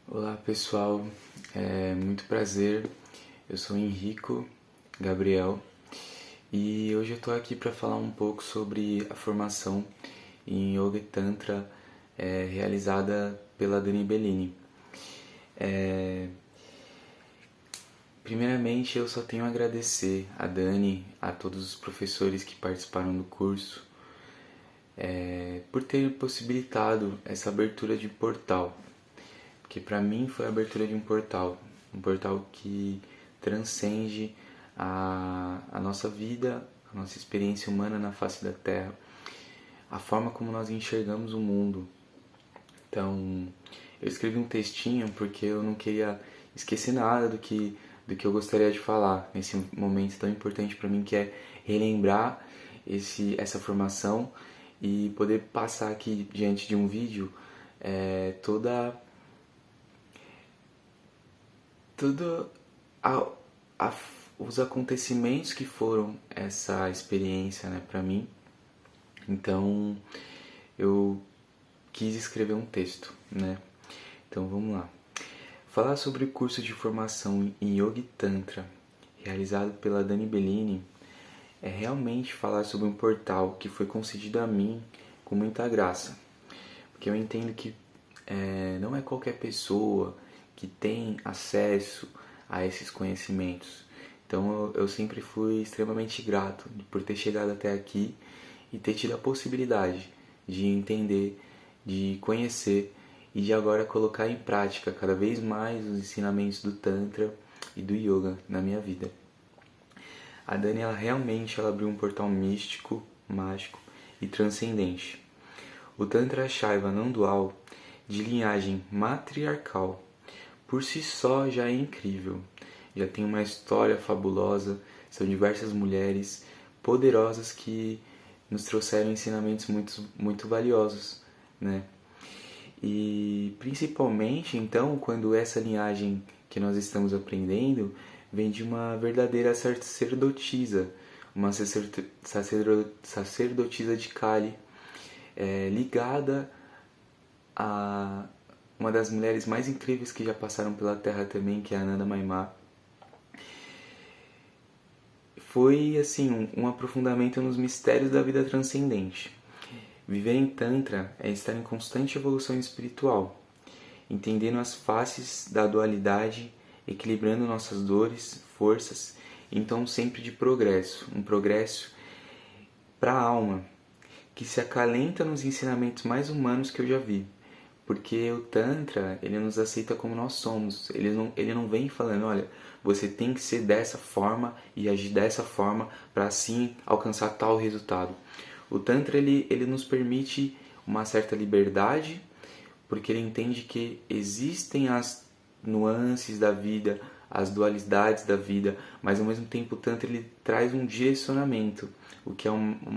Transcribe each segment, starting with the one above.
Olá pessoal, muito prazer, eu sou Henrico Gabriel e hoje eu estou aqui para falar um pouco sobre a formação em Yoga e Tantra realizada pela Dani Bellini. Primeiramente eu só tenho a agradecer a Dani, a todos os professores que participaram do curso, por ter possibilitado essa abertura de portal. Porque para mim foi a abertura de um portal que transcende a nossa vida, a nossa experiência humana na face da Terra, a forma como nós enxergamos o mundo. Então, eu escrevi um textinho porque eu não queria esquecer nada do que eu gostaria de falar nesse momento tão importante para mim, que é relembrar essa formação e poder passar aqui diante de um vídeo toda tudo a, a, os acontecimentos que foram essa experiência, né, para mim. Então eu quis escrever um texto, né? Então vamos lá. Falar sobre o curso de formação em Yoga e Tantra realizado pela Dani Bellini é realmente falar sobre um portal que foi concedido a mim com muita graça, porque eu entendo que não é qualquer pessoa que tem acesso a esses conhecimentos. Então eu sempre fui extremamente grato por ter chegado até aqui e ter tido a possibilidade de entender, de conhecer e de agora colocar em prática cada vez mais os ensinamentos do Tantra e do Yoga na minha vida. A Dani ela abriu um portal místico, mágico e transcendente. O Tantra Shaiva não dual, de linhagem matriarcal, por si só já é incrível. Já tem uma história fabulosa, são diversas mulheres poderosas que nos trouxeram ensinamentos muito valiosos, né? E principalmente então quando essa linhagem que nós estamos aprendendo vem de uma verdadeira sacerdotisa, uma sacerdotisa de Kali, ligada a uma das mulheres mais incríveis que já passaram pela Terra também, que é a Ananda Maimá. Foi assim um aprofundamento nos mistérios da vida transcendente. Viver em Tantra é estar em constante evolução espiritual, entendendo as faces da dualidade, equilibrando nossas dores, forças, então sempre de progresso, um progresso para a alma, que se acalenta nos ensinamentos mais humanos que eu já vi. Porque o Tantra, ele nos aceita como nós somos. Ele não vem falando, olha, você tem que ser dessa forma e agir dessa forma para assim alcançar tal resultado. O Tantra, ele nos permite uma certa liberdade, porque ele entende que existem as nuances da vida, as dualidades da vida, mas ao mesmo tempo o Tantra ele traz um direcionamento, o que é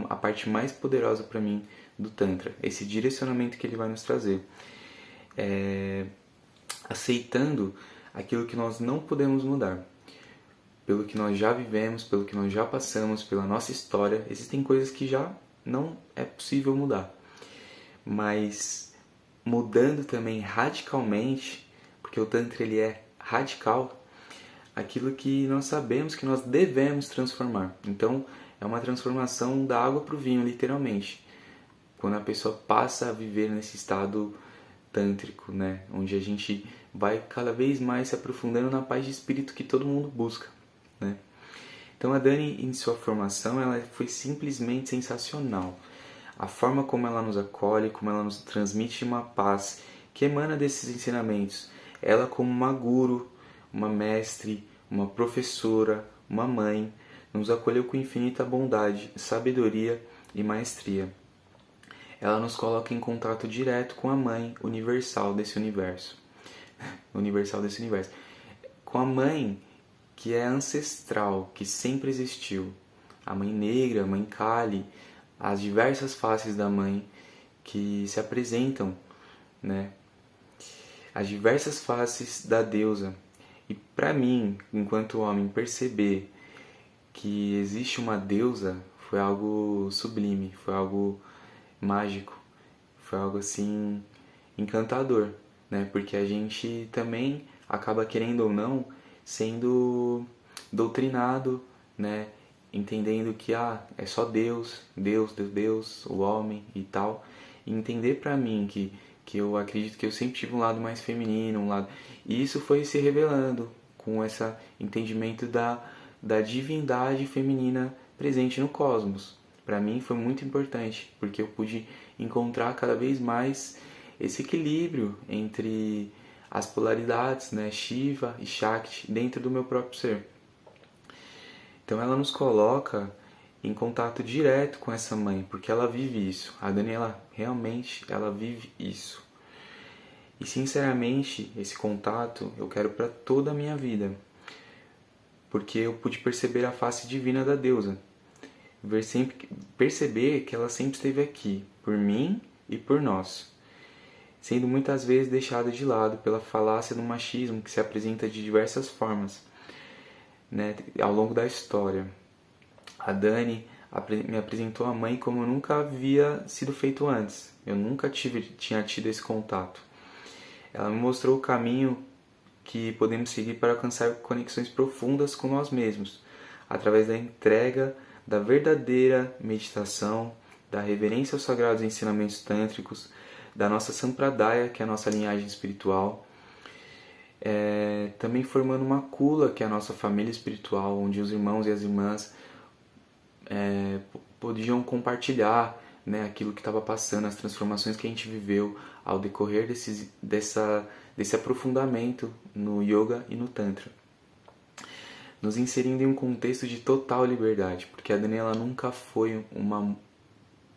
a parte mais poderosa para mim do Tantra, esse direcionamento que ele vai nos trazer. Aceitando aquilo que nós não podemos mudar, pelo que nós já vivemos, pelo que nós já passamos, pela nossa história. Existem coisas que já não é possível mudar, mas mudando também radicalmente, porque o Tantra ele é radical, aquilo que nós sabemos que nós devemos transformar. Então é uma transformação da água para o vinho, literalmente, quando a pessoa passa a viver nesse estado tântrico, né? Onde a gente vai cada vez mais se aprofundando na paz de espírito que todo mundo busca, né? Então a Dani, em sua formação, ela foi simplesmente sensacional. A forma como ela nos acolhe, como ela nos transmite uma paz que emana desses ensinamentos. Ela como uma guru, uma mestre, uma professora, uma mãe, nos acolheu com infinita bondade, sabedoria e maestria. Ela nos coloca em contato direto com a mãe universal desse universo. Com a mãe que é ancestral, que sempre existiu. A mãe negra, a mãe Kali, as diversas faces da mãe que se apresentam, né? As diversas faces da deusa. E para mim, enquanto homem, perceber que existe uma deusa foi algo sublime, foi algo mágico, foi algo assim encantador, né? Porque a gente também acaba, querendo ou não, sendo doutrinado, né? Entendendo que é só Deus, Deus, Deus, Deus, o homem e tal. E entender pra mim que eu acredito que eu sempre tive um lado mais feminino, um lado... E isso foi se revelando com esse entendimento da divindade feminina presente no cosmos. Para mim foi muito importante, porque eu pude encontrar cada vez mais esse equilíbrio entre as polaridades, né, Shiva e Shakti, dentro do meu próprio ser. Então ela nos coloca em contato direto com essa mãe, porque ela vive isso. A Daniela realmente ela vive isso. E sinceramente, esse contato eu quero para toda a minha vida, porque eu pude perceber a face divina da deusa. Perceber que ela sempre esteve aqui, por mim e por nós, sendo muitas vezes deixada de lado pela falácia do machismo que se apresenta de diversas formas, né, ao longo da história. A Dani me apresentou a mãe como nunca havia sido feito antes. Eu nunca tinha tido esse contato. Ela me mostrou o caminho que podemos seguir para alcançar conexões profundas com nós mesmos, através da entrega, da verdadeira meditação, da reverência aos sagrados ensinamentos tântricos, da nossa Sampradaya, que é a nossa linhagem espiritual, também formando uma Kula, que é a nossa família espiritual, onde os irmãos e as irmãs podiam compartilhar, né, aquilo que estava passando, as transformações que a gente viveu ao decorrer desse aprofundamento no Yoga e no Tantra. Nos inserindo em um contexto de total liberdade, porque a Daniela nunca foi uma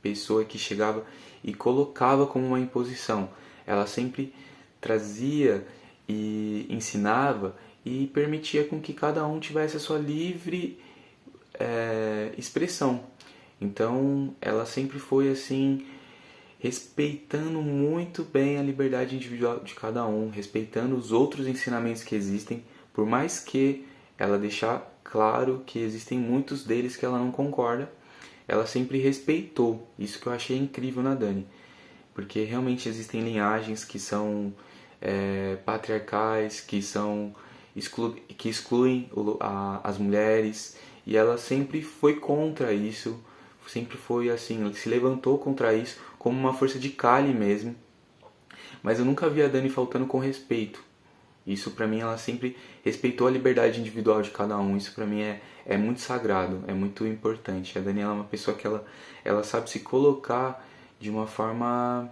pessoa que chegava e colocava como uma imposição. Ela sempre trazia e ensinava e permitia com que cada um tivesse a sua livre expressão. Então ela sempre foi assim, respeitando muito bem a liberdade individual de cada um, respeitando os outros ensinamentos que existem, por mais que ela deixar claro que existem muitos deles que ela não concorda, ela sempre respeitou. Isso que eu achei incrível na Dani, porque realmente existem linhagens que são patriarcais, que excluem as mulheres, e ela sempre foi contra isso, sempre foi assim, se levantou contra isso como uma força de Kali mesmo. Mas eu nunca vi a Dani faltando com respeito. Isso pra mim, ela sempre respeitou a liberdade individual de cada um. Isso pra mim é muito sagrado, é muito importante. A Dani é uma pessoa que ela sabe se colocar de uma forma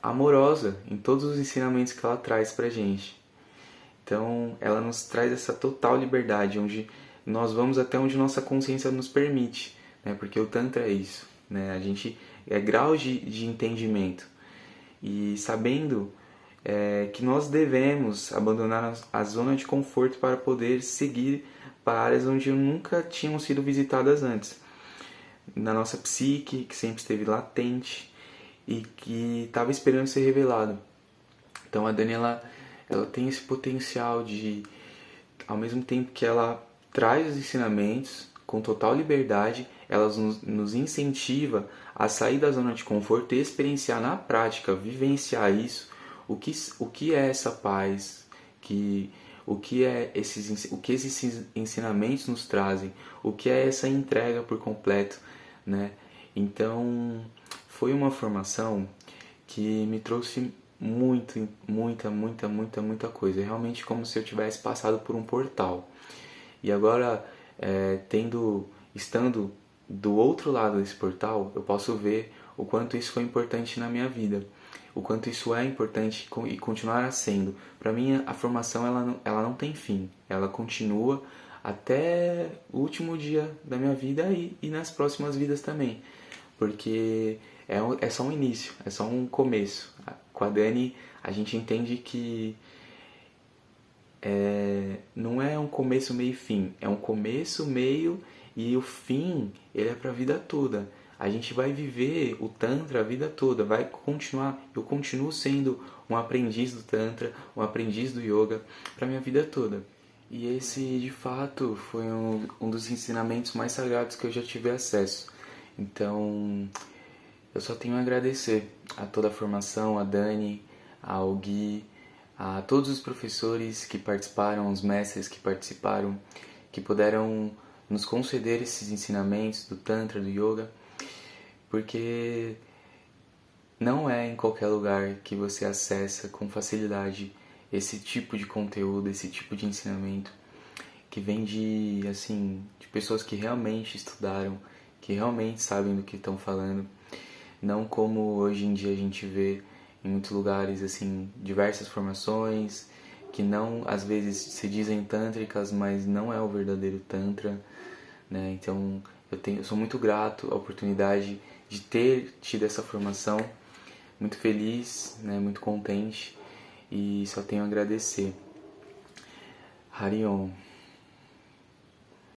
amorosa em todos os ensinamentos que ela traz pra gente. Então ela nos traz essa total liberdade, onde nós vamos até onde nossa consciência nos permite, né? Porque o Tantra é isso, né? A gente graus de entendimento, e sabendo que nós devemos abandonar a zona de conforto para poder seguir para áreas onde nunca tinham sido visitadas antes, na nossa psique, que sempre esteve latente e que estava esperando ser revelado. Então a Dani ela tem esse potencial de, ao mesmo tempo que ela traz os ensinamentos com total liberdade, ela nos incentiva a sair da zona de conforto e experienciar na prática, vivenciar isso, o que é essa paz, o que esses ensinamentos nos trazem, o que é essa entrega por completo, né? Então foi uma formação que me trouxe muita coisa. É realmente como se eu tivesse passado por um portal. E agora, estando do outro lado desse portal, eu posso ver o quanto isso foi importante na minha vida, o quanto isso é importante e continuará sendo. Para mim, a formação ela não tem fim, ela continua até o último dia da minha vida e nas próximas vidas também, porque é só um início, é só um começo. Com a Dani, a gente entende que não é um começo, meio e fim, é um começo, meio, e o fim ele é para a vida toda. A gente vai viver o Tantra a vida toda, vai continuar. Eu continuo sendo um aprendiz do Tantra, um aprendiz do Yoga para minha vida toda. E esse, de fato, foi um dos ensinamentos mais sagrados que eu já tive acesso. Então, eu só tenho a agradecer a toda a formação, a Dani, ao Gui, a todos os professores que participaram, os mestres que participaram, que puderam nos conceder esses ensinamentos do Tantra, do Yoga, porque não é em qualquer lugar que você acessa com facilidade esse tipo de conteúdo, esse tipo de ensinamento que vem de, assim, de pessoas que realmente estudaram, que realmente sabem do que estão falando, não como hoje em dia a gente vê em muitos lugares, assim, diversas formações que não, às vezes, se dizem tântricas, mas não é o verdadeiro tantra, né? Então, eu sou muito grato à oportunidade de ter tido essa formação, muito feliz, né? Muito contente, e só tenho a agradecer. Harion.